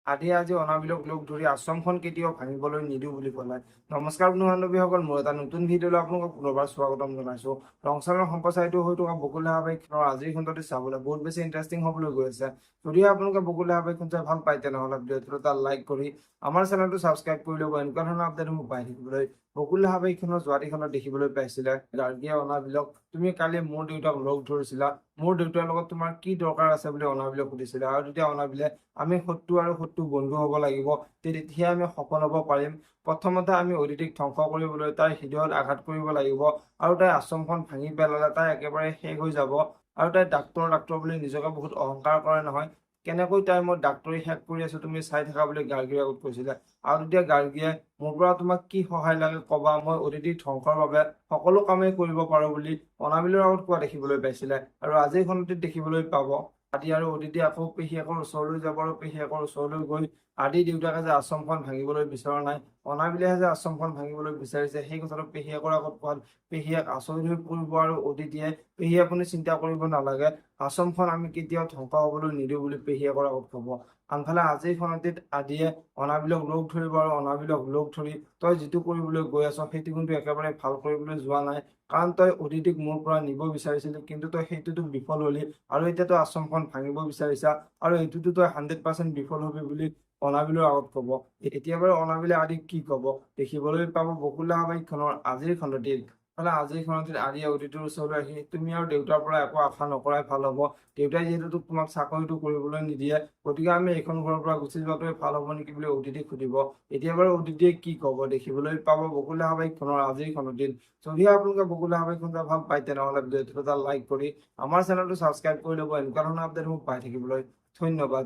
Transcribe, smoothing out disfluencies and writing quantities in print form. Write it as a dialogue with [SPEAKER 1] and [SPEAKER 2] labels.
[SPEAKER 1] আদি আজি অনাবিলক লগ ধৰি আশ্ৰমখন কেতিয়াও ভাঙিবলৈ নিদিওঁ বুলি ক'লে। নমস্কাৰ বন্ধু বান্ধৱীসকল, মোৰ এটা নতুন ভিডিঅ'লৈ আপোনালোকক পুনৰবাৰ স্বাগতম জনাইছো। ৰংচনৰ সম্প্ৰচাৰিত হৈ থকা বকুল ধাৰাবাহিকখনৰ আজিৰ খণ্ডটো চাবলৈ বহুত বেছি ইণ্টাৰেষ্টিং হ'বলৈ গৈ আছে। যদিও আপোনালোকে বকুল ধাৰাবাহিকখন চাই ভাল পায়, তেনেহ'লে ভিডিঅ'টো এটা লাইক কৰি আমাৰ চেনেলটো ছাবস্ক্ৰাইব কৰি ল'ব, এনেকুৱা ধৰণৰ আপডেটসমূহ পাই থাকিবলৈ। বকুল ধাৰাবাহিকখনৰ যোৱাটিখনত দেখিবলৈ পাইছিলে গাৰ্গীয়ে অনাবিলক, তুমি কালি মোৰ দেউতাক লগ ধৰিছিলা, মোৰ দেউতাৰ লগত তোমাৰ কি দৰকাৰ আছে বুলি অনাবিলক সুধিছিলে। আৰু তেতিয়া অনাবিলে, আমি শত্ৰু আৰু শত্ৰু বন্ধু হ'ব লাগিব, তেতিয়া আমি সফল হ'ব পাৰিম। প্ৰথমতে আমি অদিতিক ধ্বংস কৰিবলৈ তাইৰ হৃদয়ত আঘাত কৰিব লাগিব, আৰু তাই আশ্ৰমখন ভাঙি পেলালে তাই একেবাৰে শেষ হৈ যাব। আৰু তাই ডাক্তৰ বুলি নিজকে বহুত অহংকাৰ কৰে নহয়, কেনেকৈ তাই মই ডাক্তৰী শেষ কৰি আছো তুমি চাই থাকা বুলি গাৰ্গীৰ আগত কৈছিলে। আৰু তেতিয়া গাৰ্গীয়ে, মোৰ পৰা তোমাক কি সহায় লাগে কবা, মই অদিতিক ধ্বংসৰ বাবে সকলো কামেই কৰিব পাৰো বুলি অনাবিলৰ আগত কোৱা দেখিবলৈ পাইছিলে। আৰু আজিৰ খণ্ডটিত দেখিবলৈ পাব আদি আৰু অদিতি আকৌ পেহীয়েকৰ ওচৰলৈ যাব, আৰু পেহীয়েকৰ ওচৰলৈ গৈ আদি দেউতাকে যে আশ্ৰমখন ভাঙিবলৈ বিচৰা নাই, অনাবিলেহে যে আশ্ৰমখন ভাঙিবলৈ বিচাৰিছে, সেই কথাটো পেহীয়েকৰ আগত কোৱাত পেহীয়েক আচৰিত হৈ পৰিব। আৰু অদিতিয়ে, পেহী আপুনি চিন্তা কৰিব নালাগে, আশ্ৰমখন আমি কেতিয়াও ধ্বংস হ'বলৈ নিদিওঁ বুলি পেহীয়েকৰ আগত ক'ব। আনফালে আজিৰ খণ্ডটিত আদিয়ে অনাবিলক লগ ধৰিব, আৰু অনাবিলক লগ ধৰি, তই যিটো কৰিবলৈ গৈ আছ সেইটো কিন্তু একেবাৰে ভাল কৰিবলৈ যোৱা নাই, কাৰণ তই অদিতিক মোৰ পৰা নিব বিচাৰিছিলি, কিন্তু তই সেইটোতো বিফল হলি, আৰু এতিয়া তই আশ্ৰমখন ভাঙিব বিচাৰিছা, আৰু এইটোতো তই 100% বিফল হবি বুলি অনাবিলৰ আগত কব। এতিয়া বাৰু অনাবিলে আদিক কি কব দেখিবলৈ পাব বকুল ধাৰাবাহিকখনৰ আজিৰ খণ্ডটিত। আজিৰ খণ্ডটিত আদিয়ে অদিতিৰ ওচৰলৈ আহি, তুমি আৰু দেউতাৰ পৰা একো আশা নকৰাই ভাল হব, দেউতাই যিহেতু তোমাক চাকৰিটো কৰিবলৈ নিদিয়ে, গতিকে আমি এইখন ঘৰৰ পৰা গুচি যোৱাটোৱে ভাল হব নেকি বুলি অদিতিক সুধিব। এতিয়া বাৰু অদিতিয়ে কি কব দেখিবলৈ পাব বকুল ধাৰাবাহিকখনৰ আজিৰ খণ্ডটিত। যদি আপোনালোকে বকুল ধাৰাবাহিকখন চাই ভাল পায়, তেনেহ'লে ভিডিঅ'টো এটা লাইক কৰি আমাৰ চেনেলটো ছাবস্ক্ৰাইব কৰি ল'ব, এনেকুৱা ধৰণৰ আপডেটসমূহ পাই থাকিবলৈ। ধন্যবাদ।